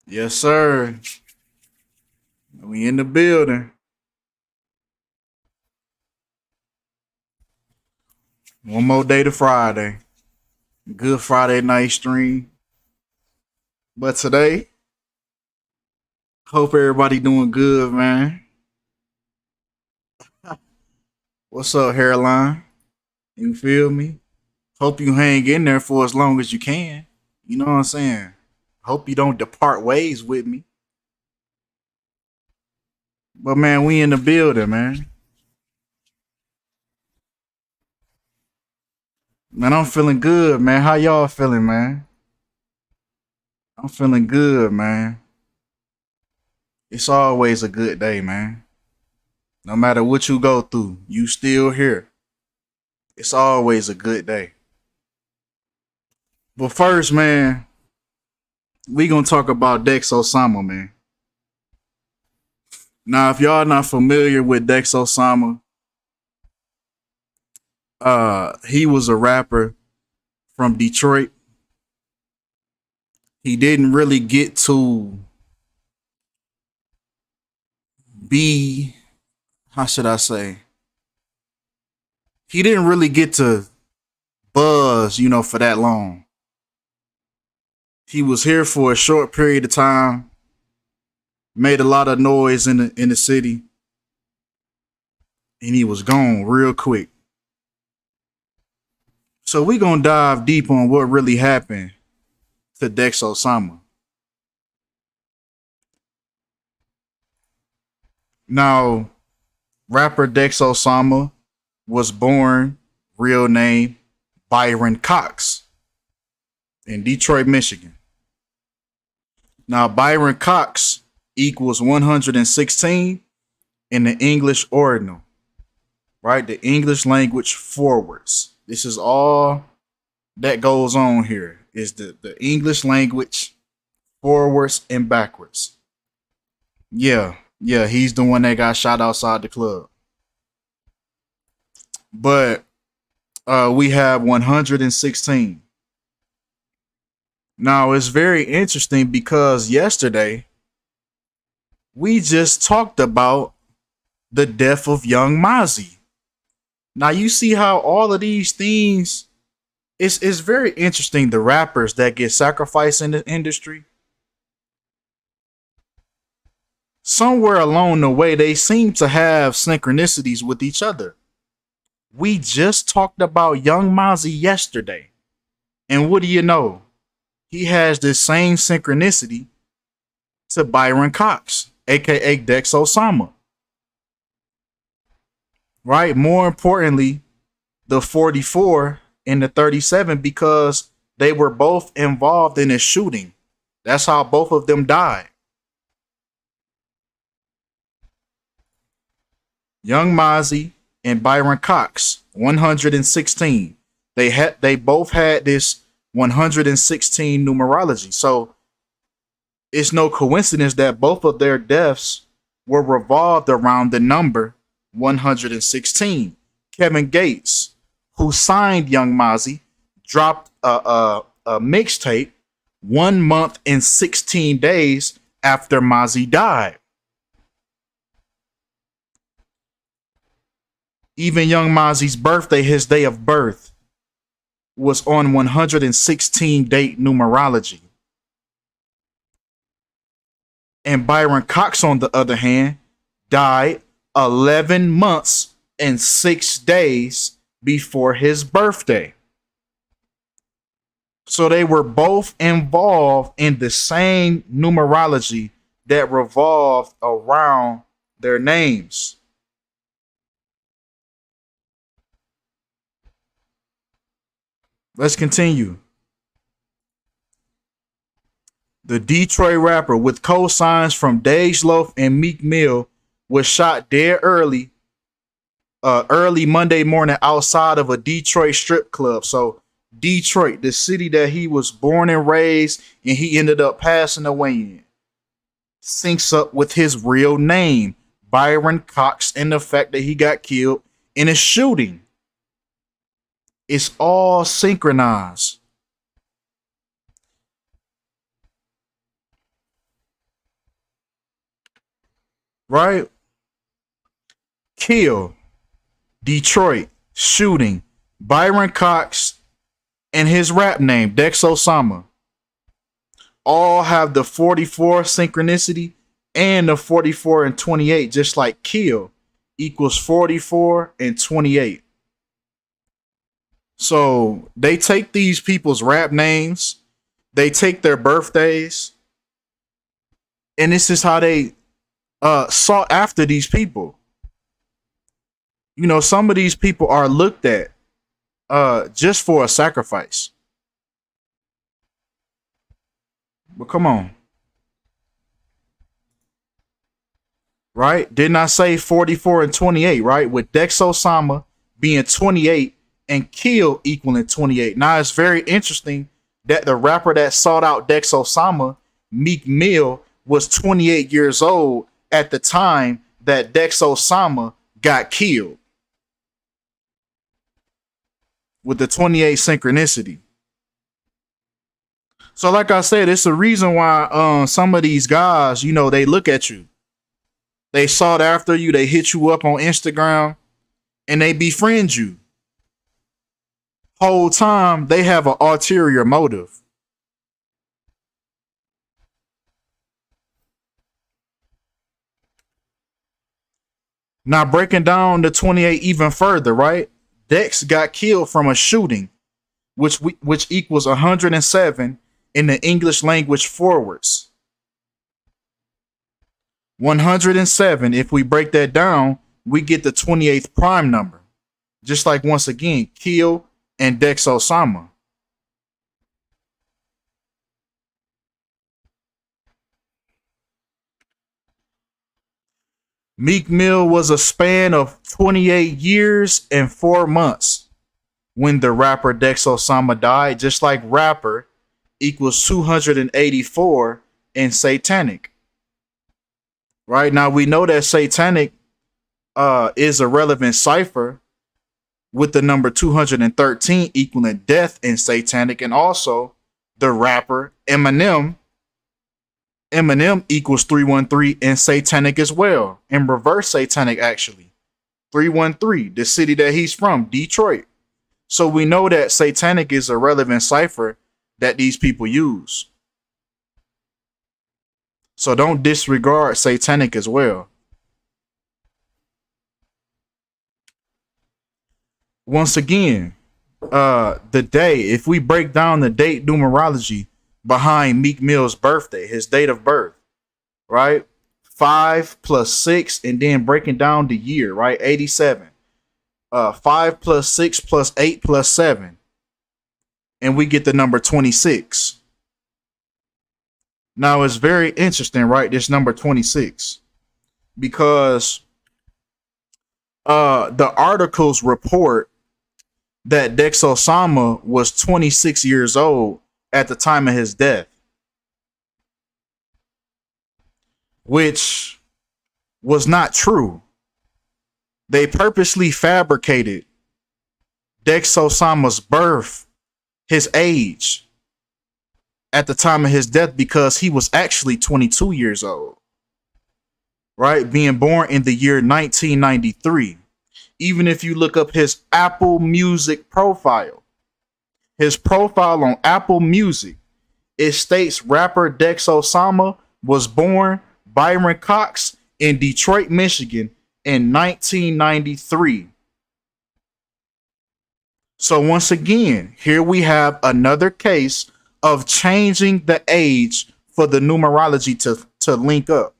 Yes, sir. We in the building. One more day to Friday. Good Friday night stream. But today, hope everybody doing good, man. What's up, hairline? You feel me? Hope you hang in there for as long as you can. You know what I'm saying? Hope you don't depart ways with me. But man, we in the building, man. Man, I'm feeling good, man. How y'all feeling, man? I'm feeling good, man. It's always a good day, man. No matter what you go through, you still here. It's always a good day. But first, man, we gonna talk about Dex Osama, man. Now, if y'all not familiar with Dex Osama, he was a rapper from Detroit. He didn't really get to be, how should I say? He didn't really get to buzz, for that long. He was here for a short period of time, made a lot of noise in the city, and he was gone real quick. So we gonna dive deep on what really happened to Dex Osama. Now, rapper Dex Osama was born, real name, Byron Cox, in Detroit, Michigan. Now, Byron Cox equals 116 in the English ordinal, right? The English language forwards. This is all that goes on here is the English language forwards and backwards. Yeah, he's the one that got shot outside the club. But we have 116. Now it's very interesting because yesterday we just talked about the death of Young Mozzie. Now you see how all of these things it's very interesting. The rappers that get sacrificed in the industry, somewhere along the way, they seem to have synchronicities with each other. We just talked about Young Mozzie yesterday. And what do you know? He has this same synchronicity to Byron Cox, aka Dex Osama. Right? More importantly, the 44 and the 37 because they were both involved in a shooting. That's how both of them died. Young Mozzie and Byron Cox, 116. They both had this 116 numerology. So it's no coincidence that both of their deaths were revolved around the number 116. Kevin Gates, who signed Young Mozzie, dropped a mixtape 1 month and 16 days after Mozzie died. Even Young Mozzie's birthday, his day of birth, was on 116 date numerology. And Byron Cox, on the other hand, died 11 months and 6 days before his birthday. So they were both involved in the same numerology that revolved around their names. Let's continue. The Detroit rapper with cosigns from Dej Loaf and Meek Mill was shot dead early Monday morning outside of a Detroit strip club. So Detroit, the city that he was born and raised and he ended up passing away in, syncs up with his real name, Byron Cox, and the fact that he got killed in a shooting. It's all synchronized. right? Kill, Detroit, shooting, Byron Cox, and his rap name, Dex Osama, all have the 44 synchronicity and the 44 and 28, just like kill equals 44 and 28. So they take these people's rap names, they take their birthdays, and this is how they sought after these people. You know, some of these people are looked at just for a sacrifice. But come on. Right? Didn't I say 44 and 28, right? With Dex Osama being 28 and Kill equaling 28. Now it's very interesting that the rapper that sought out Dex Osama, Meek Mill, was 28 years old at the time that Dex Osama got killed. With the 28 synchronicity. So like I said, it's the reason why some of these guys, you know, they look at you. They sought after you, they hit you up on Instagram, and they befriend you. Whole time they have an ulterior motive. Now breaking down the 28 even further, right? Dex got killed from a shooting, which equals 107 in the English language forwards. 107, if we break that down, we get the 28th prime number. Just like, once again, Kill and Dex Osama. Meek Mill was a span of 28 years and 4 months when the rapper Dex Osama died, just like rapper equals 284 in satanic. Right now, we know that satanic is a relevant cipher with the number 213 equaling death in satanic, and also the rapper Eminem equals 313 in satanic as well, in reverse satanic actually. 313, the city that he's from, Detroit. So we know that satanic is a relevant cipher that these people use. So don't disregard satanic as well. Once again, the day, if we break down the date numerology behind Meek Mill's birthday, his date of birth, right? 5 plus 6, and then breaking down the year, right? 87. 5 plus 6 plus 8 plus 7. And we get the number 26. Now it's very interesting, right? This number 26. Because the articles report that Dex Osama was 26 years old at the time of his death, which was not true. They purposely fabricated Dex Osama's birth, his age, at the time of his death, because he was actually 22 years old, right? Being born in the year 1993. Even if you look up his Apple Music profile, his profile on Apple Music, it states rapper Dex Osama was born Byron Cox in Detroit, Michigan in 1993. So once again, here we have another case of changing the age for the numerology to link up.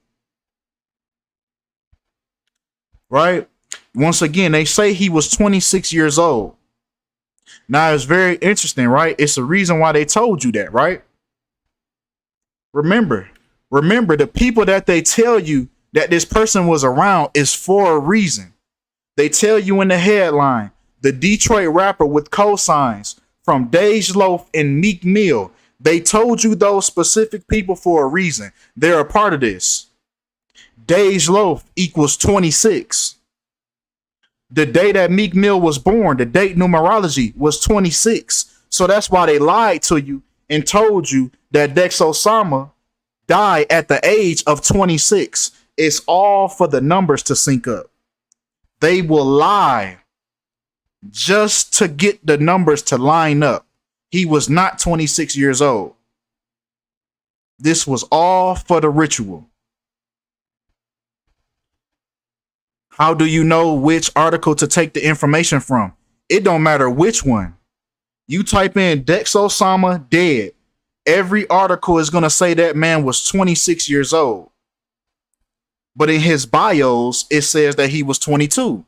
Right? Once again, they say he was 26 years old. Now, it's very interesting, right? It's the reason why they told you that, right? Remember, the people that they tell you that this person was around is for a reason. They tell you in the headline, the Detroit rapper with cosigns from Dej Loaf and Meek Mill. They told you those specific people for a reason. They're a part of this. Dej Loaf equals 26. The day that Meek Mill was born, the date numerology was 26. So that's why they lied to you and told you that Dex Osama died at the age of 26. It's all for the numbers to sync up. They will lie just to get the numbers to line up. He was not 26 years old. This was all for the ritual. How do you know which article to take the information from? It don't matter which one. You type in Dex Osama dead. Every article is going to say that man was 26 years old. But in his bios, it says that he was 22.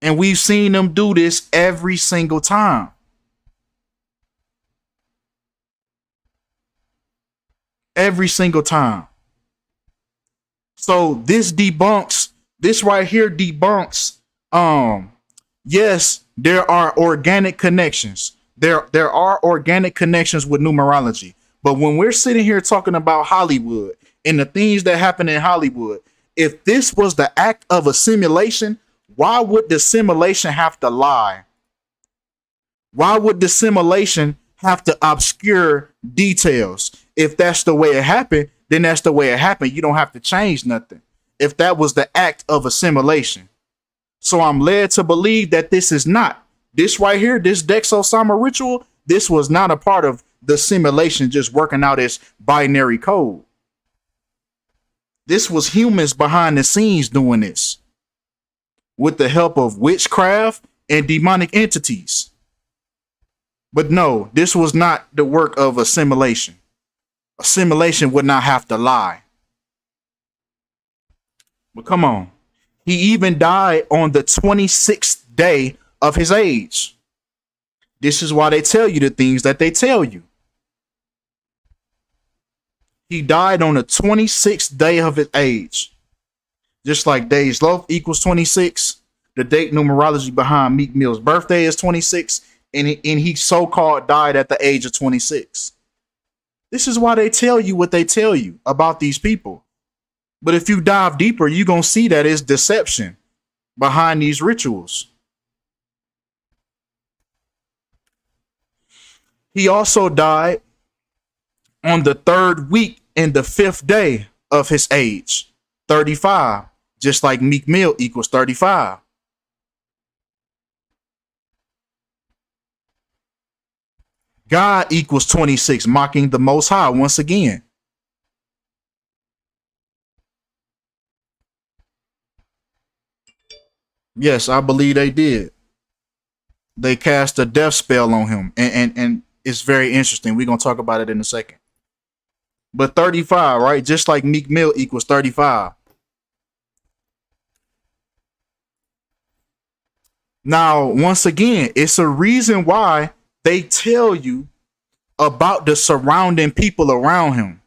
And we've seen them do this every single time. Every single time. So this right here debunks, yes, there are organic connections. There are organic connections with numerology. But when we're sitting here talking about Hollywood and the things that happen in Hollywood, if this was the act of a simulation, why would the simulation have to lie? Why would the simulation have to obscure details? If that's the way it happened, then that's the way it happened. You don't have to change nothing. If that was the act of a simulation. So I'm led to believe that this is not. This right here, this Dex Osama ritual, this was not a part of the simulation just working out its binary code. This was humans behind the scenes doing this with the help of witchcraft and demonic entities. But no, this was not the work of a simulation. A simulation would not have to lie. But come on. He even died on the 26th day of his age. This is why they tell you the things that they tell you. He died on the 26th day of his age. Just like Dej Loaf equals 26. The date numerology behind Meek Mill's birthday is 26. And he so-called died at the age of 26. This is why they tell you what they tell you about these people. But if you dive deeper, you're going to see that it's deception behind these rituals. He also died on the 3rd week and the 5th day of his age, 35, just like Meek Mill equals 35. God equals 26, mocking the Most High once again. Yes, I believe they did. They cast a death spell on him, and it's very interesting. We're going to talk about it in a second. But 35, right? Just like Meek Mill equals 35. Now, once again, it's a reason why they tell you about the surrounding people around him.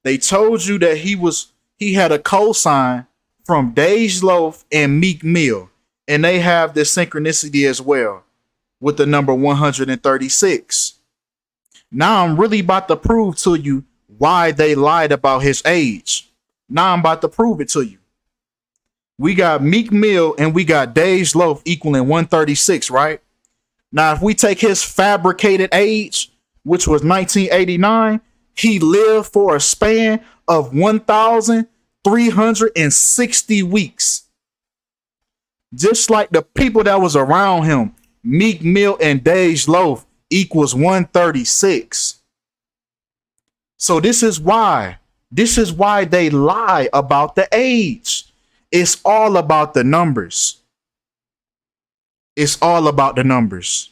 They told you that he had a cosign from Dej Loaf and Meek Mill, and they have this synchronicity as well with the number 136. Now I'm really about to prove to you why they lied about his age. Now I'm about to prove it to you. We got Meek Mill and we got Dej Loaf equaling 136, right? Now, if we take his fabricated age, which was 1989, he lived for a span of 1,360 weeks. Just like the people that was around him, Meek Mill and Dej Loaf equals 136. So this is why they lie about the age. It's all about the numbers. It's all about the numbers.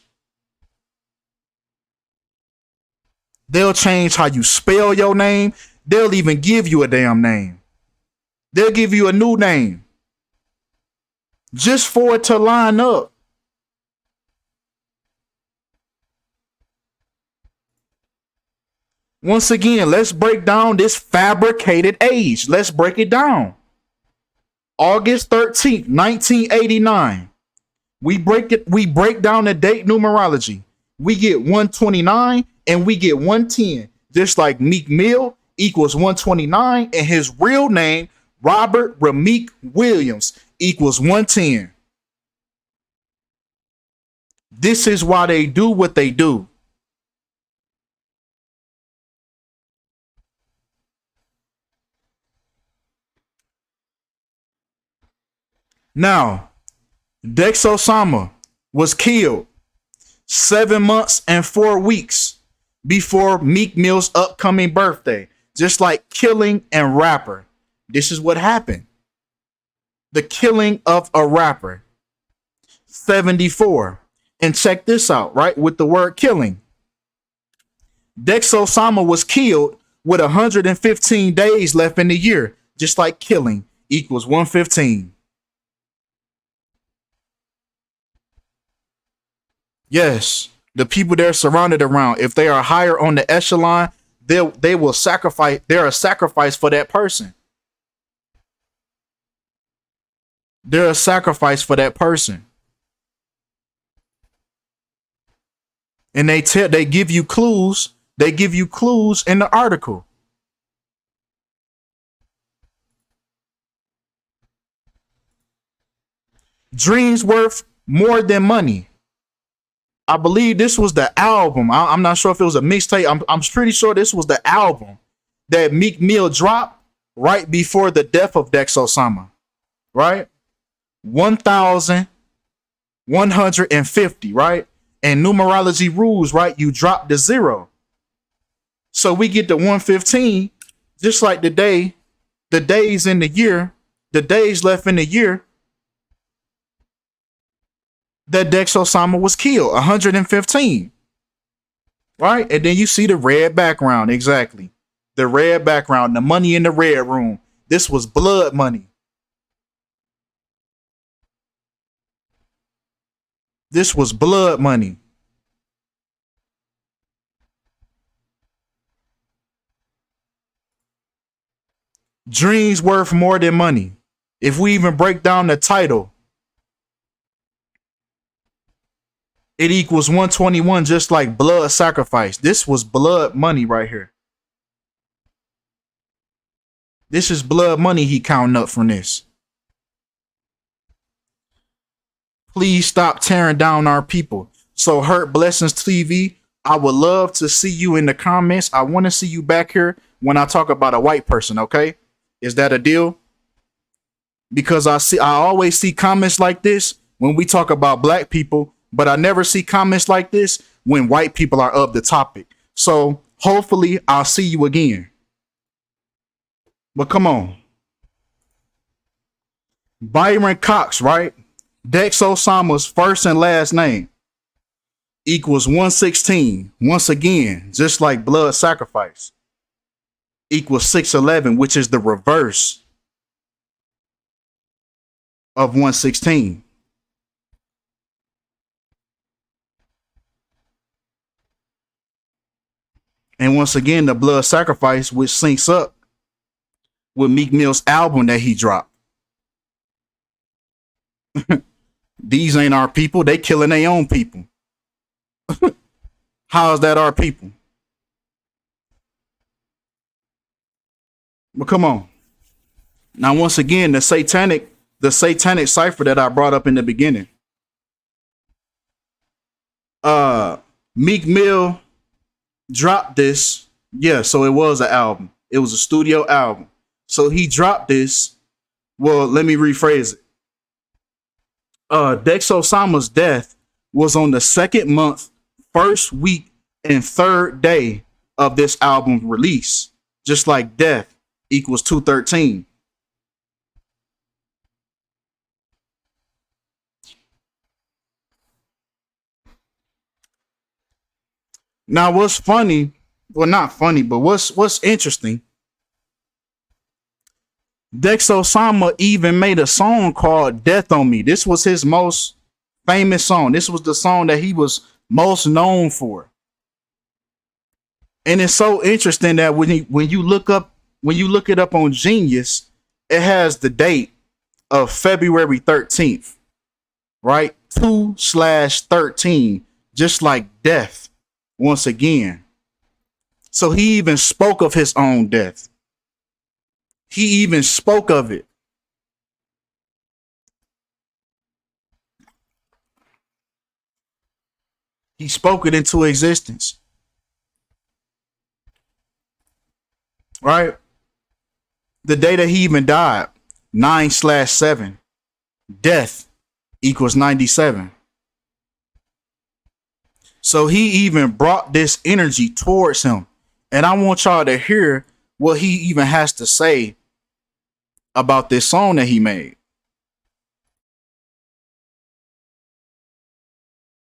They'll change how you spell your name. They'll even give you a damn name. They'll give you a new name just for it to line up. Once again, let's break down this fabricated age. Let's break it down. August 13th, 1989. We break down the date numerology. We get 129 and we get 110. Just like Meek Mill equals 129 and his real name, Robert Rameek Williams, equals 110. This is why they do what they do. Now, Dex Osama was killed 7 months and 4 weeks before Meek Mill's upcoming birthday. Just like killing and rapper. This is what happened. The killing of a rapper. 74. And check this out, right? With the word killing. Dex Osama was killed with 115 days left in the year. Just like killing equals 115. Yes, the people they're surrounded around, if they are higher on the echelon, they will sacrifice. They're a sacrifice for that person. They're a sacrifice for that person. And they give you clues. They give you clues in the article. Dreams worth more than money. I believe this was the album. I'm not sure if it was a mixtape. I'm pretty sure this was the album that Meek Mill dropped right before the death of Dex Osama. Right? 1,150, right? And numerology rules, right? You drop the zero. So we get to 115, just like the days in the year, the days left in the year that Dex Osama was killed, 115. Right? And then you see the red background, exactly. The red background, the money in the red room. This was blood money. This was blood money. Dreams worth more than money. If we even break down the title, it equals 121, just like blood sacrifice. This was blood money right here. This is blood money he counting up from this. Please stop tearing down our people. So Hurt Blessings TV, I would love to see you in the comments. I want to see you back here when I talk about a white person, okay? Is that a deal? Because I always see comments like this when we talk about black people, but I never see comments like this when white people are of the topic. So hopefully I'll see you again. But come on. Byron Cox, right? Dex Osama's first and last name equals 116. Once again, just like blood sacrifice, equals 611, which is the reverse of 116. And once again, the blood sacrifice, which syncs up with Meek Mill's album that he dropped. These ain't our people. They killing their own people. How is that our people? Well, come on. Now, once again, the satanic cipher that I brought up in the beginning. Meek Mill dropped this. Yeah, so it was an album. It was a studio album. So he dropped this. Well, let me rephrase it. Dex Osama's death was on the second month, first week, and third day of this album release. Just like death equals 213. Now, what's funny? Well, not funny, but what's interesting? Dex Osama even made a song called Death on Me. This was his most famous song. This was the song that he was most known for. And it's so interesting that when you look it up on Genius, it has the date of February 13th, right? 2/13, just like death once again. So he even spoke of his own death. He even spoke of it. He spoke it into existence. Right? The day that he even died, 9/7, death equals 97. So he even brought this energy towards him. And I want y'all to hear what he even has to say about this song that he made.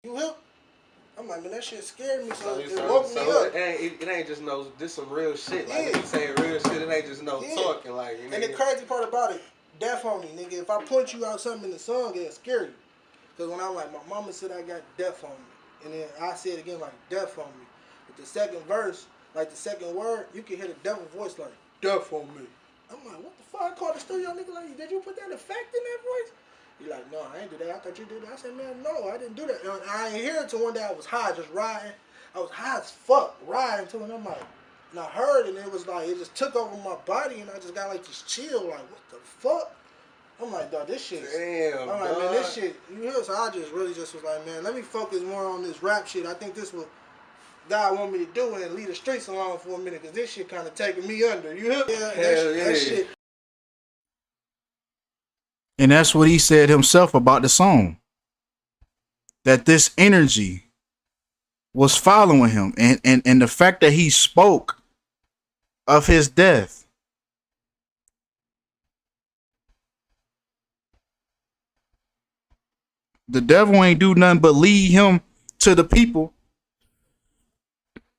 You help? I'm like, man, that shit scared me, so it woke me up. It ain't just no, this some real shit. Like, when you saying real shit, it ain't just no talking. Like, and the crazy part about it, death on me, nigga. If I point you out something in the song, it'll scare you. Because when I'm like, my mama said I got death on me. And then I say it again, like, death on me. But the second verse, like the second word, you can hear the devil voice like, death on me. I'm like, what the fuck? I called the studio nigga like, did you put that effect in that voice? He like, no, I ain't do that. I thought you did that. I said, man, no, I didn't do that. And I ain't hear it till one day I was high, just riding. I was high as fuck, riding to it. And I'm like, and I heard it, and it was like, it just took over my body, and I just got like this chill, like, what the fuck? I'm like, dog, this shit. Damn, I'm like, man, this shit. You hear? So I just really just was like, man, let me focus more on this rap shit. I think this what God want me to do and leave the streets alone for a minute, because this shit kind of taking me under. You hear? Yeah, that shit. And that's what he said himself about the song. That this energy was following him. And the fact that he spoke of his death. The devil ain't do nothing but lead him to the people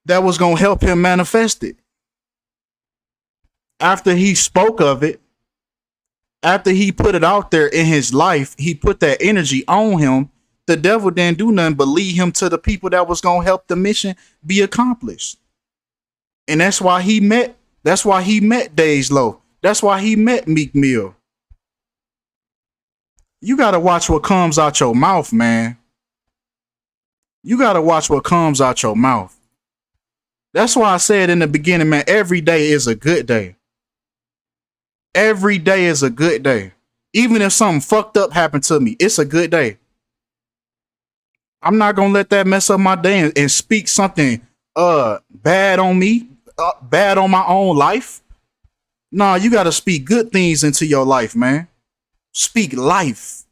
that was going to help him manifest it. After he spoke of it, after he put it out there in his life, he put that energy on him. The devil didn't do nothing but lead him to the people that was going to help the mission be accomplished. And that's why he met Dej Loaf. That's why he met Meek Mill. You got to watch what comes out your mouth, man. You got to watch what comes out your mouth. That's why I said in the beginning, man, every day is a good day. Every day is a good day. Even if something fucked up happened to me, it's a good day. I'm not going to let that mess up my day and speak something bad on me, bad on my own life. Nah, you got to speak good things into your life, man. Speak life.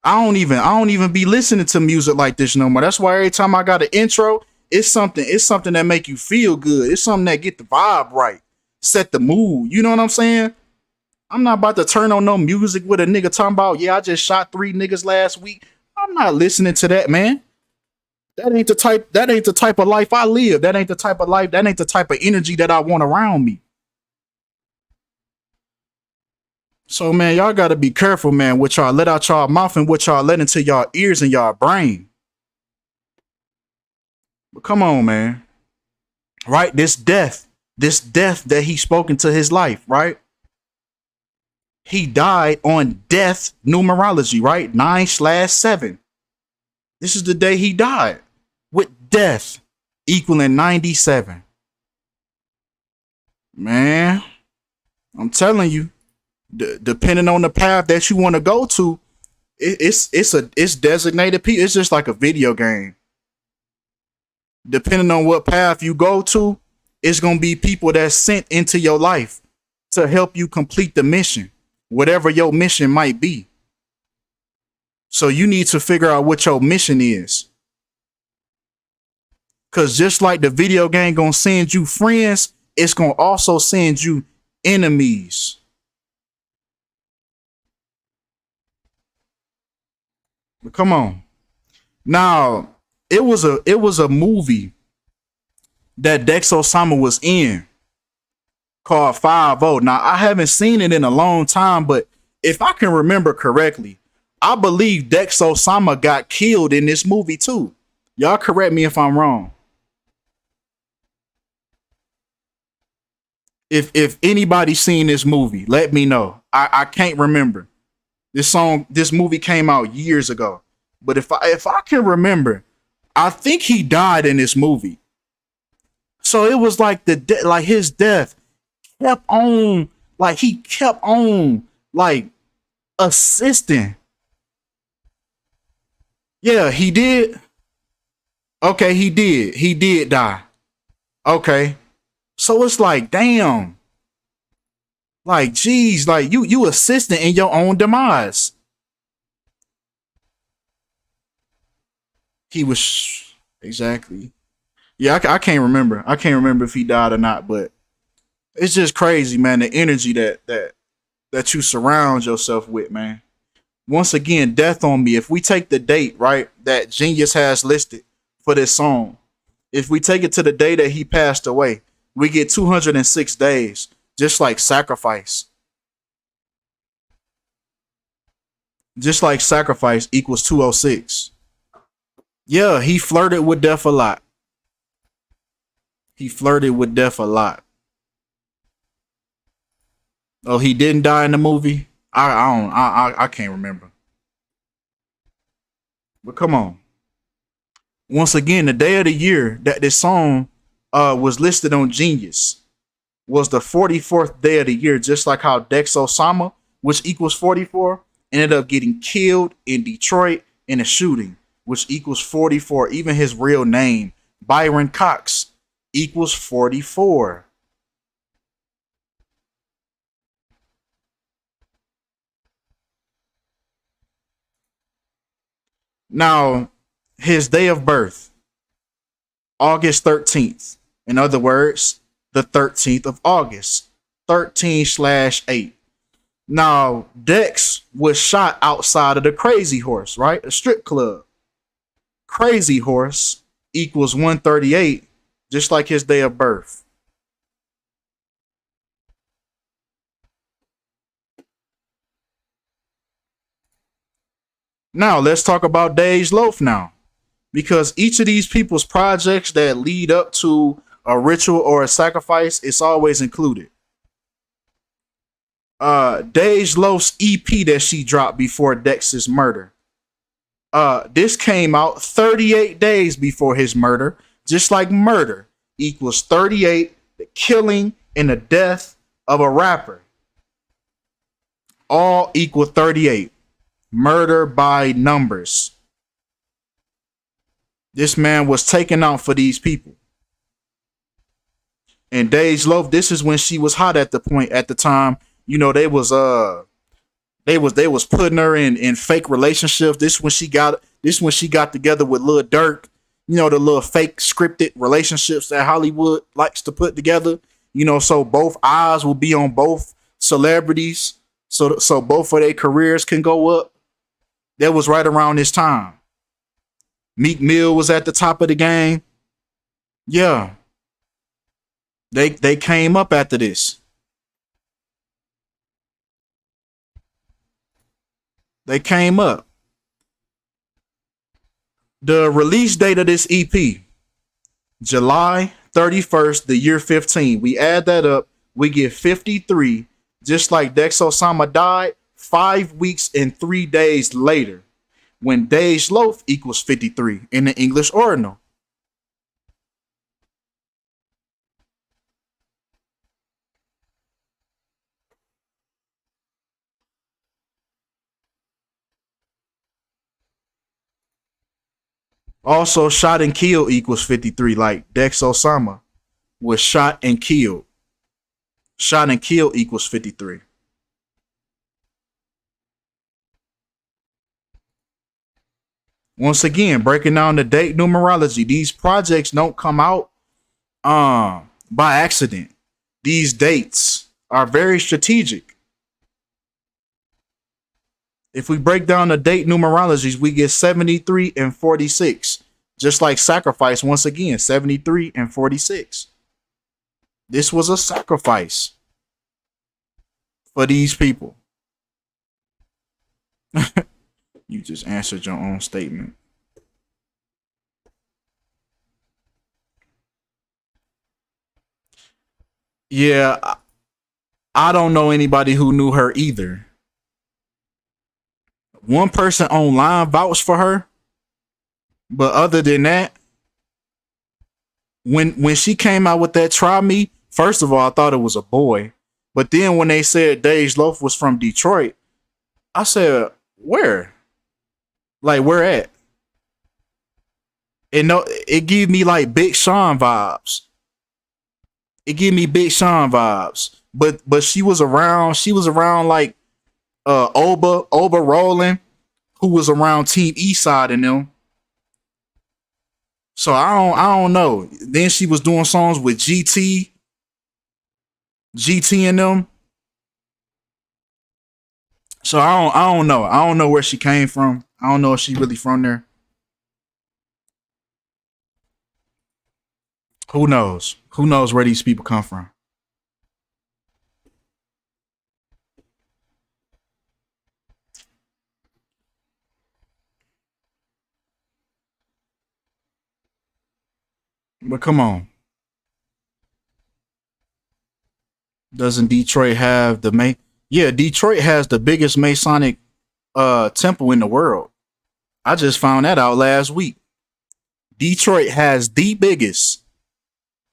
I don't even be listening to music like this no more. That's why every time I got an intro, it's something that make you feel good. It's something that get the vibe right, set the mood. You know what I'm saying? I'm not about to turn on no music with a nigga talking about, yeah, I just shot 3 niggas last week. I'm not listening to that, man. That ain't the type of life I live. That ain't the type of life, that ain't the type of energy that I want around me. So, man, y'all got to be careful, man, what y'all let out y'all mouth and what y'all let into y'all ears and y'all brain. But come on, man. Right? This death that he spoke into his life, right? He died on death numerology, right? 9/7. This is the day he died, with death equaling 97. Man, I'm telling you, depending on the path that you want to go to, it's designated people. It's just like a video game. Depending on what path you go to, it's gonna be people that's sent into your life to help you complete the mission, whatever your mission might be. So you need to figure out what your mission is. Cause just like the video game gonna send you friends, it's gonna also send you enemies. But come on. Now, it was a movie that Dex Osama was in called 5-0. Now, I haven't seen it in a long time, but if I can remember correctly, I believe Dex Osama got killed in this movie too. Y'all correct me if I'm wrong. If anybody seen this movie, let me know. I can't remember. This movie came out years ago. But if I can remember, I think he died in this movie. So it was like his death kept on, like he kept on like assisting. Yeah, he did. Okay, he did. He did die. Okay. So it's like, damn. Like, geez, like you assistant in your own demise. He was exactly. Yeah, I can't remember. I can't remember if he died or not, but it's just crazy, man. The energy that you surround yourself with, man. Once again, death on me. If we take the date, right, that Genius has listed for this song, if we take it to the day that he passed away, we get 206 days, just like sacrifice. Just like sacrifice equals 206. Yeah, he flirted with death a lot. He flirted with death a lot. Oh, he didn't die in the movie? I can't remember. But come on. Once again, the day of the year that this song was listed on Genius was the 44th day of the year, just like how Dex Osama, which equals 44, ended up getting killed in Detroit in a shooting, which equals 44. Even his real name, Byron Cox, equals 44. Now, his day of birth, August 13th. In other words, the 13th of August, 13/8. Now, Dex was shot outside of the Crazy Horse, right? A strip club. Crazy Horse equals 138, just like his day of birth. Now, let's talk about Dej Loaf now. Because each of these people's projects that lead up to a ritual or a sacrifice, it's always included. Dej Loaf's EP that she dropped before Dex's murder. This came out 38 days before his murder, just like murder equals 38, the killing and the death of a rapper. All equal 38. Murder by numbers. This man was taken out for these people. And Dej Loaf, this is when she was hot at the time. You know, they was putting her in fake relationships. This when she got together with Lil Durk. You know, the little fake scripted relationships that Hollywood likes to put together. You know, so both eyes will be on both celebrities. So both of their careers can go up. That was right around this time. Meek Mill was at the top of the game. Yeah. They came up after this. They came up. The release date of this EP, July 31st, the year 15. We add that up, we get 53, just like Dex Osama died 5 weeks and 3 days later, when Dej Loaf equals 53 in the English ordinal. Also, shot and killed equals 53, like Dex Osama was shot and killed. Shot and killed equals 53. Once again, breaking down the date numerology, these projects don't come out by accident. These dates are very strategic. If we break down the date numerologies, we get 73 and 46. Just like sacrifice, once again, 73 and 46. This was a sacrifice for these people. You just answered your own statement. Yeah, I don't know anybody who knew her either. One person online vouched for her, but other than that, when she came out with that "Try Me," first of all, I thought it was a boy, but then when they said Dej Loaf was from Detroit, I said, "Where? Like where at?" And no, it gave me like Big Sean vibes. It gave me Big Sean vibes. but she was around. She was around like Oba Rolling, who was around Team Eastside and them. So I don't know. Then she was doing songs with GT and them. So I don't know. I don't know where she came from. I don't know if she really from there. Who knows? Who knows where these people come from? But come on. Doesn't Detroit have the Yeah, Detroit has the biggest Masonic temple in the world. I just found that out last week. Detroit has the biggest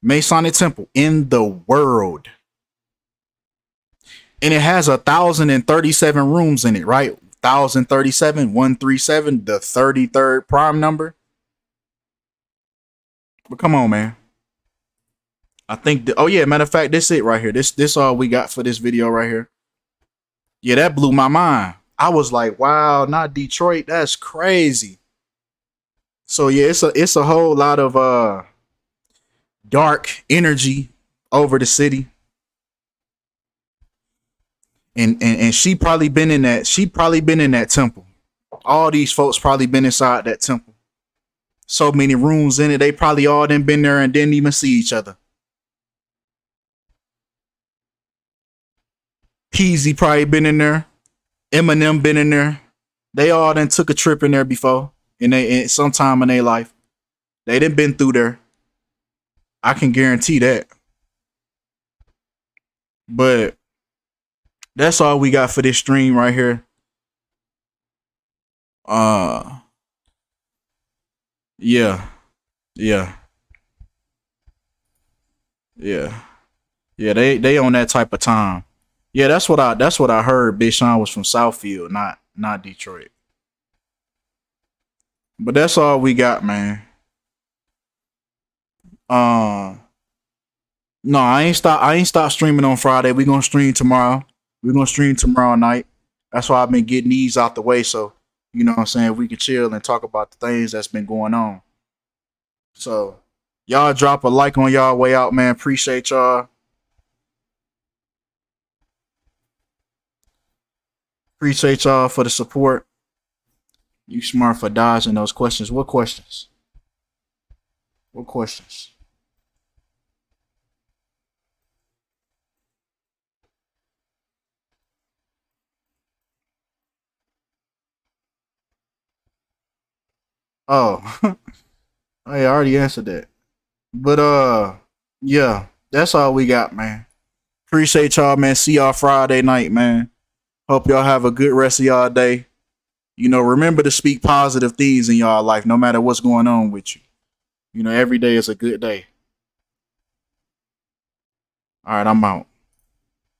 Masonic temple in the world. And it has 1,037 rooms in it, right? 1,037, 137, the 33rd prime number. But come on, man. I think oh yeah, matter of fact, this it right here. This all we got for this video right here. Yeah, that blew my mind. I was like, wow, not Detroit. That's crazy. So yeah, it's a whole lot of dark energy over the city. And she probably been in that. She probably been in that temple. All these folks probably been inside that temple. So many rooms in it. They probably all done been there and didn't even see each other. Peasy probably been in there. Eminem been in there. They all done took a trip in there before. In sometime in their life. They done been through there. I can guarantee that. But that's all we got for this stream right here. Yeah. Yeah. Yeah. Yeah, they on that type of time. Yeah, that's what I heard. Big Sean was from Southfield, not Detroit. But that's all we got, man. No, I ain't stop streaming on Friday. We gonna stream tomorrow. We're gonna stream tomorrow night. That's why I've been getting these out the way, so you know what I'm saying, we can chill and talk about the things that's been going on. So y'all drop a like on y'all way out, man. Appreciate y'all. Appreciate y'all for the support. You smart for dodging those questions. What questions? What questions? Oh, I already answered that. But yeah, that's all we got, man. Appreciate y'all, man. See y'all Friday night, man. Hope y'all have a good rest of y'all day. You know, remember to speak positive things in y'all life, no matter what's going on with you. You know, every day is a good day. All right, I'm out.